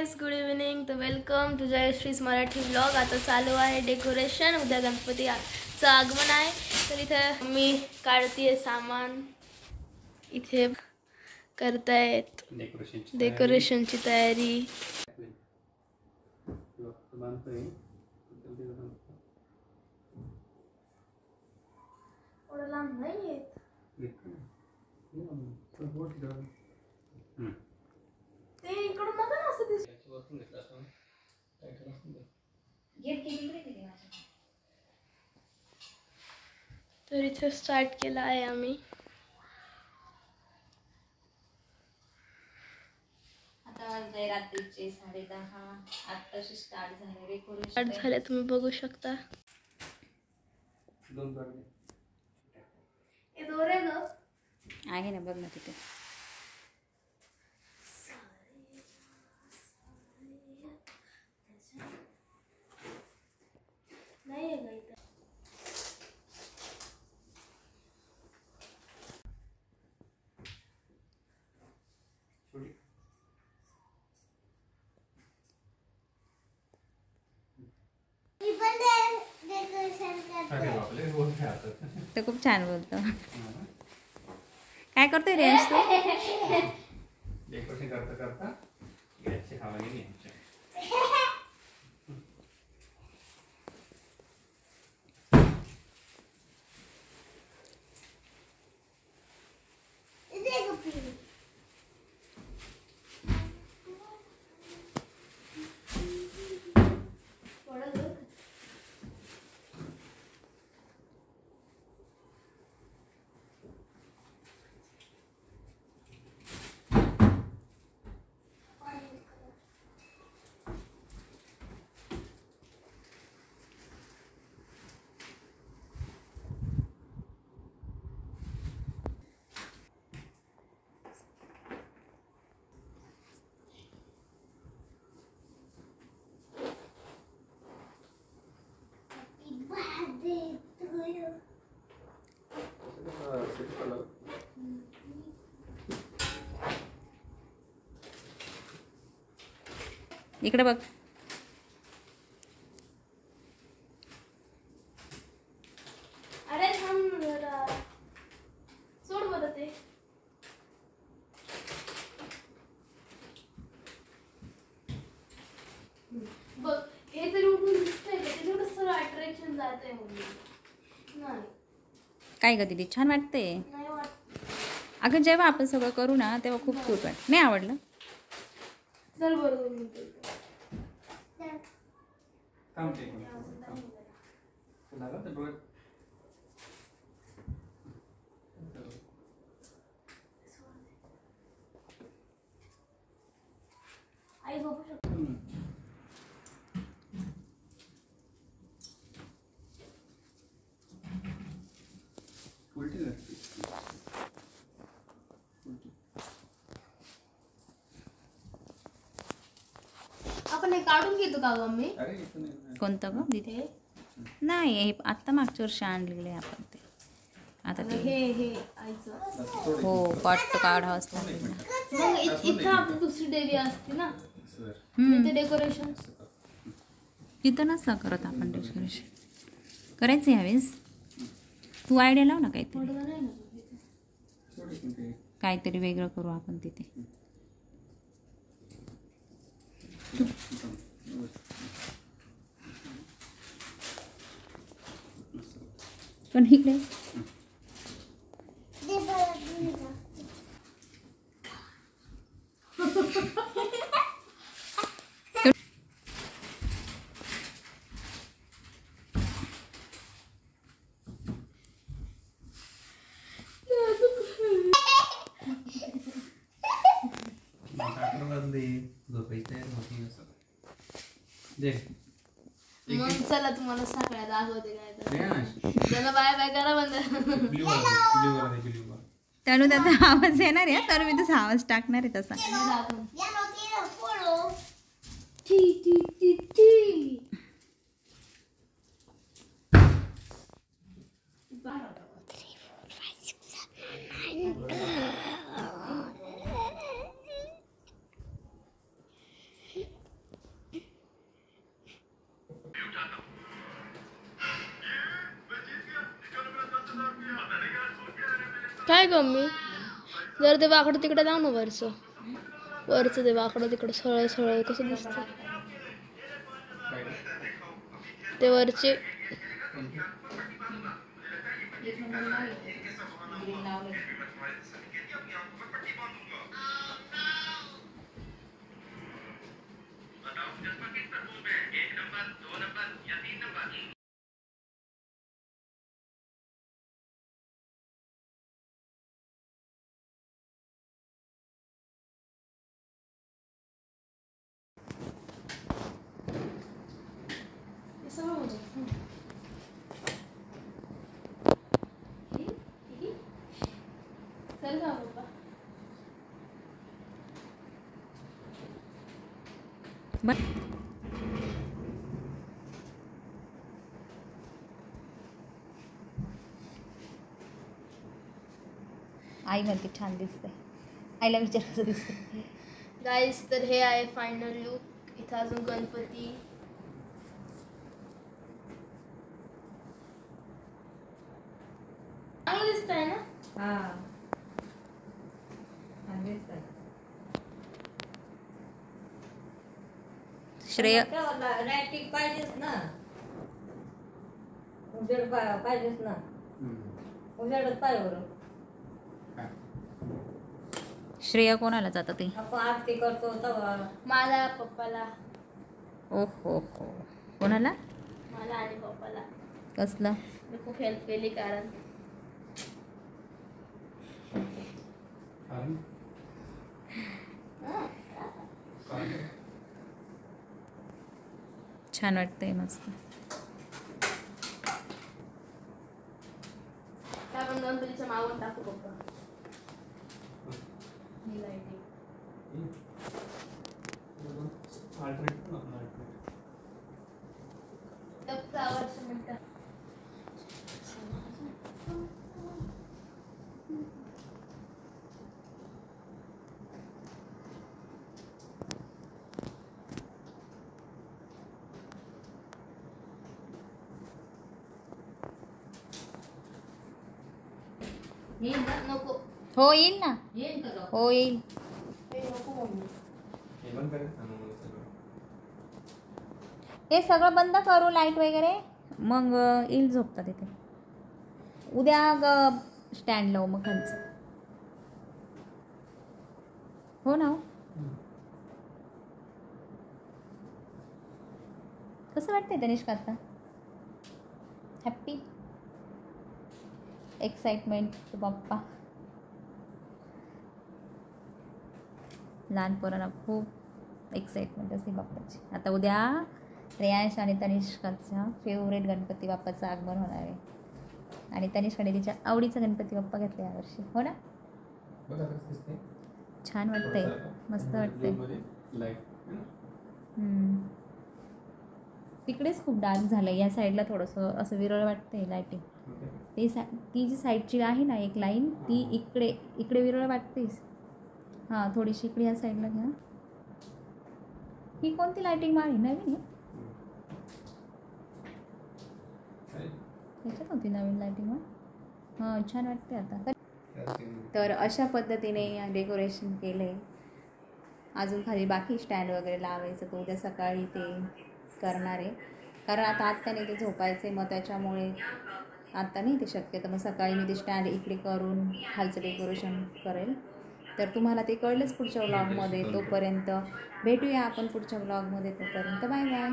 Guys, good evening. तर welcome to जयश्रीज Marathi vlog. आता चालू आहे डेकोरेशन. उद्या गणपतीचं आगमन आहे. तर इथे मी काढतीये सामान. इथे करतायत डेकोरेशनची तयारी. लांब नाही ते इकडून बघा ना असं दिसतं. तर इथे स्टार्ट केला आहे आम्ही. आता वाजले रात्रीचे 10:30. आताशी स्टार्ट झाले डेकोरेशन. स्टार्ट झाले, तुम्ही बघू शकता. हे दोरे ग आहे ना, बघ ना तिथे. नाही आहे इथं. तो खूप छान बोलतो. काय करतोय रेंज तू? डेकोरेशन करता करता याची हवा गेली. इकडे बघ. अरे थांब जरा, सोड बरं ते. बघ हे तरी उठून दिसतंय का? ते थोडं सरळ अट्रॅक्शन जातंय म्हणून. नाही काय ग दीदी, छान वाटते. नाही वाटत. अगं जेव्हा आपण सगळं करू ना तेव्हा खूप क्यूट वाटत. नाही आवडलं? चल बरोबर म्हणते. आई झोपू शकतो. आपण हे काढून घेतो का मम्मी? कोणतं ग दीदी? नाही, हे आत्ता मागच्या वर्षी आणलेलं आहे आपण ते. आता ते हे आईचं. हो, पॉट काढावं असतं. मग इथं आपली दुसरी देवी असते ना, ते डेकोरेशन तिथं नसतं करत आपण डेकोरेशन. करायचं यावेळेस. तू आयडिया लाव ना काहीतरी. काहीतरी वेगळं करू आपण तिथे. पण इकडे मग चला तुम्हाला सगळ्या दाखवते काय तर. चला बाय बाय करा बंद. तनु त्याचा आवाज येणार आहे. तर मी तसा आवाज टाकणार आहे तसा. काय कमी जर ते वाकडं तिकडे जाऊ ना वरचं ते वाकडं तिकडं सरळ सरळ कसं दिसतं ते वरचे आई म्हणते छान दिसते. आईला विचार कसं दिसते. गाईस तर हे आहे फायनल लुक. इथं अजून गणपती चांगलं दिसत आहे ना. श्रेय लाईटिंग पाहिजेच ना. उजेड पाहिजेच ना. उजेडच पाहिजे बरं. श्रेय कोणाला जातं ते आपण आरती करतो तेव्हा मला पप्पाला ओ हो हो कोणाला मला आणि पप्पाला कसलं मी खूप हेल्प केली कारण छान वाटतंय मस्त. आपण गणपतीच्या मागून टाकू पप्पा ही लाईटिंग. येईल ना. नको हो येईल ना. येईल का हो येईल. हे नको मम्मी. हे सगळं बंद करू लाईट वगैरे मग येईल झोपता तिथे. उद्या स्टँड लावू मग खालचं. हो ना. कसं वाटतंय तनिष्का आता. हॅप्पी एक्साइटमेंट टू बाप्पा. लहान पोरांना खूप एक्साइटमेंट असते बाप्पाची. आता उद्या श्रेयांश आणि तनिष्काचा फेवरेट गणपती बाप्पाचं आगमन होणार आहे आणि तनिष्काने तिच्या आवडीचा गणपती बाप्पा घेतला यावर्षी. हो ना. छान वाटतंय मस्त वाटतंय. तिकडेच खूप डार्क झालं. या साईडला थोडंसं असं विरळ वाटतंय लाईटिंग. ते ती जी साईडची आहे ना एक लाईन ती इकडे विरळ वाटतेच. हां थोडीशी इकडे या साईडला घ्या. ही कोणती लाईटिंग माळी नवीन आहे. ह्याच्यात होती नवीन लाईटिंग माळ. हां छान वाटते आता. तर अशा पद्धतीने डेकोरेशन केलं आहे. अजून खाली बाकी स्टँड वगैरे लावायचं तर उद्या सकाळी ते करणार आहे. कारण आता आत्ताने ते झोपायचं आहे मग त्याच्यामुळे आत्ता नाही ते शक्य. तर मग सकाळी मी ते स्टँड इकडे करून खालचं डेकोरेशन करेल. तर तुम्हाला ते कळलंच पुढच्या व्लॉगमध्ये. तोपर्यंत भेटूया आपण पुढच्या व्लॉगमध्ये. तोपर्यंत बाय बाय.